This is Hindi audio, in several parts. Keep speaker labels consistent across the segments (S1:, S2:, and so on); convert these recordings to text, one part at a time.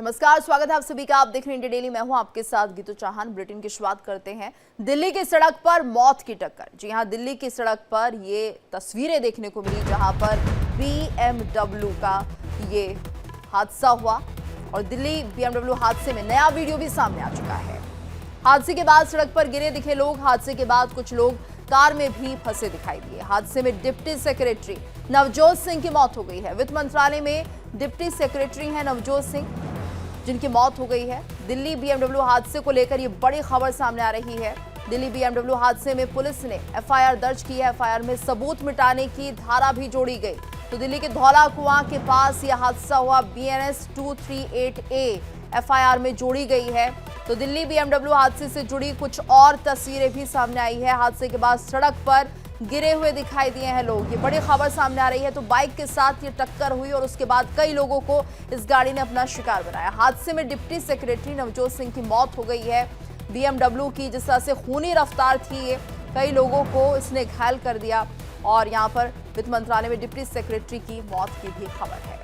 S1: नमस्कार, स्वागत है आप सभी का। आप देख रहे हैं इंडिया डेली। मैं हूं आपके साथ गीतू चौहान। बुलेटिन की शुरुआत करते हैं दिल्ली की सड़क पर मौत की टक्कर। जी हां, दिल्ली की सड़क पर ये तस्वीरें देखने को मिली जहां पर BMW का ये हादसा हुआ और दिल्ली BMW हादसे में नया वीडियो भी सामने आ चुका है। हादसे के बाद सड़क पर गिरे दिखे लोग। हादसे के बाद कुछ लोग कार में भी फंसे दिखाई दिए। हादसे में डिप्टी सेक्रेटरी नवजोत सिंह की मौत हो गई है। वित्त मंत्रालय में डिप्टी सेक्रेटरी हैं नवजोत सिंह, जिनकी मौत हो गई है। दिल्ली BMW हादसे को लेकर ये बड़ी खबर सामने आ रही है। दिल्ली BMW हादसे में पुलिस ने FIR दर्ज की है। FIR में सबूत मिटाने की धारा भी जोड़ी गई। तो दिल्ली के धौला कुआं के पास यह हादसा हुआ। BNS 238A FIR में जोड़ी गई है। तो दिल्ली BMW हादसे से जुड़ी कुछ और तस्वीरें भी सामने आई है। हादसे के बाद सड़क पर गिरे हुए दिखाई दिए हैं लोग। ये बड़ी खबर सामने आ रही है। तो बाइक के साथ ये टक्कर हुई और उसके बाद कई लोगों को इस गाड़ी ने अपना शिकार बनाया। हादसे में डिप्टी सेक्रेटरी नवजोत सिंह की मौत हो गई है। BMW की जिस तरह से खूनी रफ्तार थी, ये कई लोगों को इसने घायल कर दिया और यहाँ पर वित्त मंत्रालय में डिप्टी सेक्रेटरी की मौत की भी खबर है।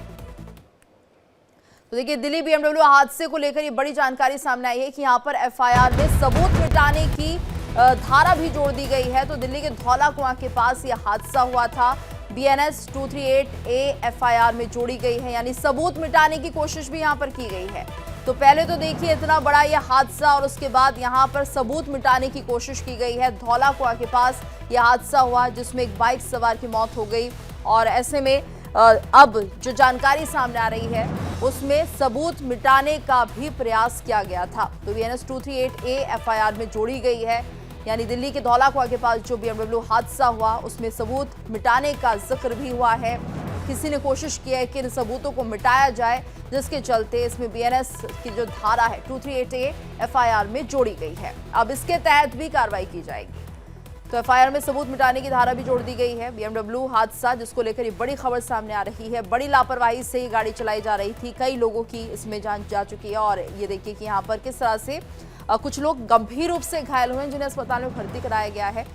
S1: तो देखिए, दिल्ली BMW हादसे को लेकर ये बड़ी जानकारी सामने आई है कि यहाँ पर FIR में सबूत मिटाने की धारा भी जोड़ दी गई है। तो दिल्ली के धौला कुआं के पास यह हादसा हुआ था। BNS 238A FIR में जोड़ी गई है, यानी सबूत मिटाने की कोशिश भी यहाँ पर की गई है। तो पहले तो देखिए, इतना बड़ा यह हादसा और उसके बाद यहाँ पर सबूत मिटाने की कोशिश की गई है। धौला कुआं के पास यह हादसा हुआ जिसमें एक बाइक सवार की मौत हो गई और ऐसे में अब जो जानकारी सामने आ रही है उसमें सबूत मिटाने का भी प्रयास किया गया था। तो BNS 238A FIR में जोड़ी गई है, यानी दिल्ली के धौला कुआं के पास जो BMW हादसा हुआ उसमें सबूत मिटाने का जिक्र भी हुआ है। किसी ने कोशिश की है कि इन सबूतों को मिटाया जाए, जिसके चलते इसमें BNS की जो धारा है 238A FIR में जोड़ी गई है। अब इसके तहत भी कार्रवाई की जाएगी। तो FIR में सबूत मिटाने की धारा भी जोड़ दी गई है। BMW हादसा जिसको लेकर ये बड़ी खबर सामने आ रही है। बड़ी लापरवाही से ये गाड़ी चलाई जा रही थी। कई लोगों की इसमें जान जा चुकी है और ये देखिए कि यहाँ पर किस तरह से कुछ लोग गंभीर रूप से घायल हुए हैं, जिन्हें अस्पताल में भर्ती कराया गया है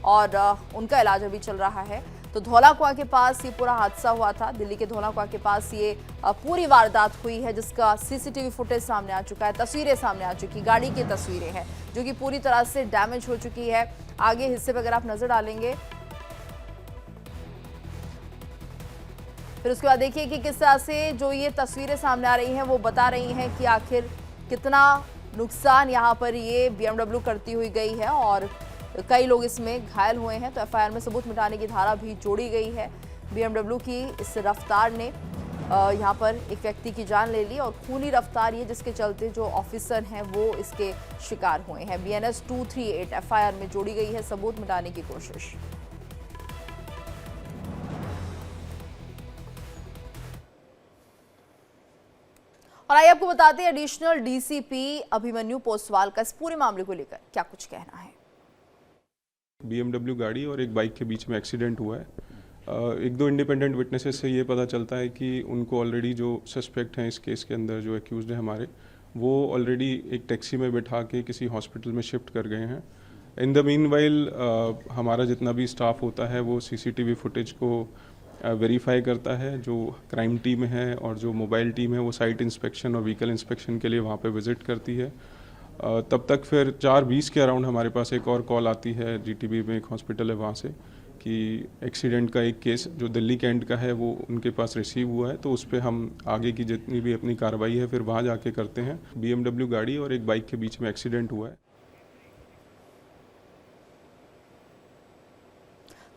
S1: और उनका इलाज अभी चल रहा है। तो धौला कुआं के पास ये पूरा हादसा हुआ था। दिल्ली के धौला कुआं के पास ये पूरी वारदात हुई है, जिसका CCTV फुटेज सामने आ चुका है, तस्वीरें सामने आ चुकी, गाड़ी की तस्वीरें हैं जो कि पूरी तरह से डैमेज हो चुकी है। आगे हिस्से पर अगर आप नजर डालेंगे फिर उसके बाद देखिए कि किस तरह से जो ये तस्वीरें सामने आ रही हैं वो बता रही हैं कि आखिर कितना नुकसान यहाँ पर ये BMW करती हुई गई है और कई लोग इसमें घायल हुए हैं। तो FIR में सबूत मिटाने की धारा भी जोड़ी गई है। BMW की इस रफ्तार ने यहाँ पर एक व्यक्ति की जान ले ली और खूनी रफ्तार ये जिसके चलते जो ऑफिसर हैं वो इसके शिकार हुए हैं। BNS 238 FIR में जोड़ी गई है सबूत मिटाने की कोशिश। और आइए आपको बताते हैं एडिशनल DCP अभिमन्यु पोसवाल का इस पूरे मामले को लेकर क्या कुछ कहना है।
S2: BMW गाड़ी और एक बाइक के बीच में एक्सीडेंट हुआ है। एक दो इंडिपेंडेंट विटनेसेस से ये पता चलता है कि उनको ऑलरेडी जो सस्पेक्ट हैं इस केस के अंदर, जो एक्यूज्ड हैं हमारे, वो ऑलरेडी एक टैक्सी में बैठा के किसी हॉस्पिटल में शिफ्ट कर गए हैं। इन द मीनवाइल हमारा जितना भी स्टाफ होता है वो CCTV फुटेज को वेरीफाई करता है। जो क्राइम टीम है और जो मोबाइल टीम है वो साइट इंस्पेक्शन और व्हीकल इंस्पेक्शन के लिए वहाँ पे विज़िट करती है। तब तक फिर 4:20 के अराउंड हमारे पास एक और कॉल आती है। GTB में एक हॉस्पिटल है वहाँ से कि एक्सीडेंट का एक केस जो दिल्ली कैंट का है वो उनके पास रिसीव हुआ है। तो उस पर हम आगे की जितनी भी अपनी कार्रवाई है फिर वहाँ जाके करते हैं। BMW गाड़ी और एक बाइक के बीच में एक्सीडेंट हुआ है।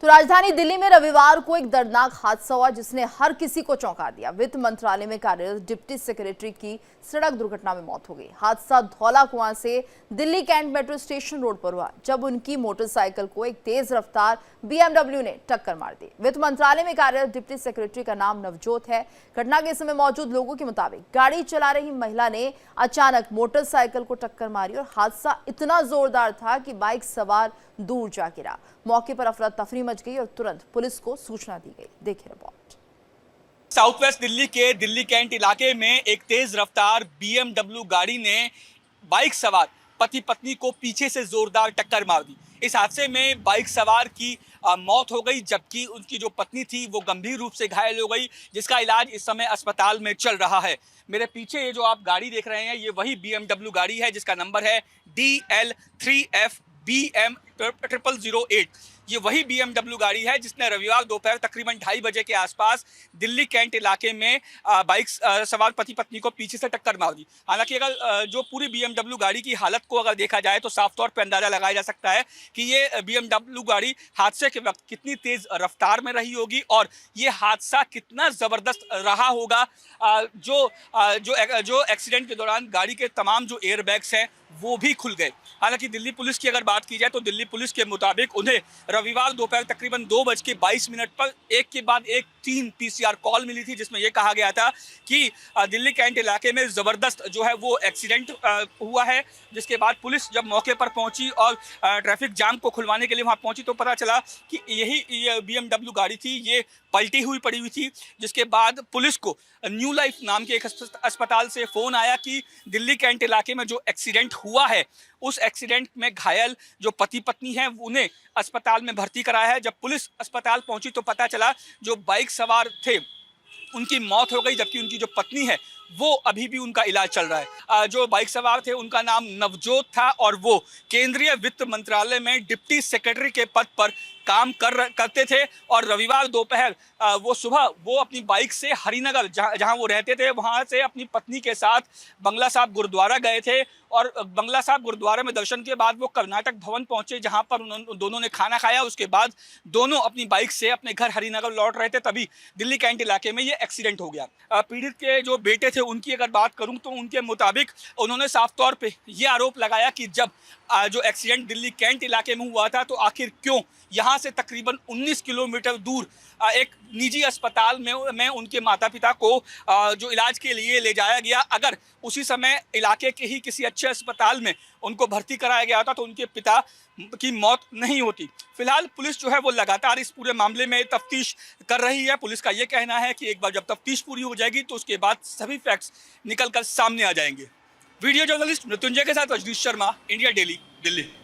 S1: तो राजधानी दिल्ली में रविवार को एक दर्दनाक हादसा हुआ जिसने हर किसी को चौंका दिया। वित्त मंत्रालय में कार्यरत डिप्टी सेक्रेटरी की सड़क दुर्घटना में मौत हो गई। हादसा धौला कुआं से Delhi cantt metro station road पर हुआ जब उनकी मोटरसाइकिल को एक तेज रफ्तार BMW ने टक्कर मार दी। वित्त मंत्रालय में कार्यरत डिप्टी सेक्रेटरी का नाम नवजोत है। घटना के समय मौजूद लोगों के मुताबिक गाड़ी चला रही महिला ने अचानक मोटरसाइकिल को टक्कर मारी और हादसा इतना जोरदार था कि बाइक सवार दूर जा गिरा। मौके पर अफरा तफरी मच गई और तुरंत पुलिस को सूचना दी गई। देखिए रिपोर्ट।
S3: साउथ वेस्ट दिल्ली के दिल्ली कैंट इलाके में एक तेज रफ्तार BMW गाड़ी ने बाइक सवार पति पत्नी को पीछे से जोरदार टक्कर मार दी। इस हादसे में बाइक सवार की मौत हो गई, जबकि उनकी जो पत्नी थी वो गंभीर रूप से घायल हो गई, जिसका इलाज इस समय अस्पताल में चल रहा है। मेरे पीछे ये जो आप गाड़ी देख रहे हैं, ये वही BMW गाड़ी है जिसका नंबर है DL3FBM 0008। ये वही BMW गाड़ी है जिसने रविवार दोपहर तकरीबन 2:30 बजे के आसपास दिल्ली कैंट इलाके में बाइक सवार पति पत्नी को पीछे से टक्कर मार दी। हालांकि अगर जो पूरी BMW गाड़ी की हालत को अगर देखा जाए तो साफ तौर पर अंदाजा लगाया जा सकता है कि ये BMW गाड़ी हादसे के वक्त कितनी तेज रफ्तार में रही होगी और ये हादसा कितना जबरदस्त रहा होगा। जो एक्सीडेंट के दौरान गाड़ी के तमाम जो एयरबैग्स हैं वो भी खुल गए। हालांकि दिल्ली पुलिस की अगर बात की जाए तो दिल्ली पुलिस के मुताबिक उन्हें रविवार दोपहर तकरीबन 2:22 पर एक के बाद एक 3 PCR कॉल मिली थी, जिसमें यह कहा गया था कि दिल्ली कैंट इलाके में ज़बरदस्त जो है वो एक्सीडेंट हुआ है। जिसके बाद पुलिस जब मौके पर पहुंची और ट्रैफिक जाम को खुलवाने के लिए वहां पहुंची तो पता चला कि ये BMW गाड़ी थी, ये पलटी हुई पड़ी हुई थी। जिसके बाद पुलिस को न्यू लाइफ नाम के एक अस्पताल से फ़ोन आया कि दिल्ली कैंट इलाके में जो एक्सीडेंट हुआ है उस एक्सीडेंट में घायल जो पति पत्नी हैं उन्हें अस्पताल में भर्ती कराया है। जब पुलिस अस्पताल पहुंची तो पता चला जो बाइक सवार थे उनकी मौत हो गई, जबकि उनकी जो पत्नी है वो अभी भी उनका इलाज चल रहा है। जो बाइक सवार थे उनका नाम नवजोत था और वो केंद्रीय वित्त मंत्रालय में डिप्टी सेक्रेटरी के पद पर काम करते थे और रविवार दोपहर वो सुबह वो अपनी बाइक से हरिनगर जहां वो रहते थे वहां से अपनी पत्नी के साथ बंगला साहब गुरुद्वारा गए थे और बंगला साहब गुरुद्वारा में दर्शन के बाद वो कर्नाटक भवन पहुंचे, जहां पर दोनों ने खाना खाया। उसके बाद दोनों अपनी बाइक से अपने घर हरिनगर लौट रहे थे, तभी दिल्ली कैंट इलाके में ये एक्सीडेंट हो गया। पीड़ित के जो बेटे थे उनकी अगर बात करूं तो उनके मुताबिक उन्होंने साफ तौर पे ये आरोप लगाया कि जब जो एक्सीडेंट दिल्ली कैंट इलाके में हुआ था तो आखिर क्यों यहाँ से तकरीबन 19 किलोमीटर दूर एक निजी अस्पताल में उनके माता पिता को जो इलाज के लिए ले जाया गया। अगर उसी समय इलाके के ही किसी अच्छे अस्पताल में उनको भर्ती कराया गया होता तो उनके पिता की मौत नहीं होती। फिलहाल पुलिस जो है वो लगातार इस पूरे मामले में तफ्तीश कर रही है। पुलिस का ये कहना है कि एक बार जब तफ्तीश पूरी हो जाएगी तो उसके बाद सभी फैक्ट्स निकल कर सामने आ जाएंगे। वीडियो जर्नलिस्ट मृत्युंजय के साथ रजनीश शर्मा, इंडिया डेली, दिल्ली।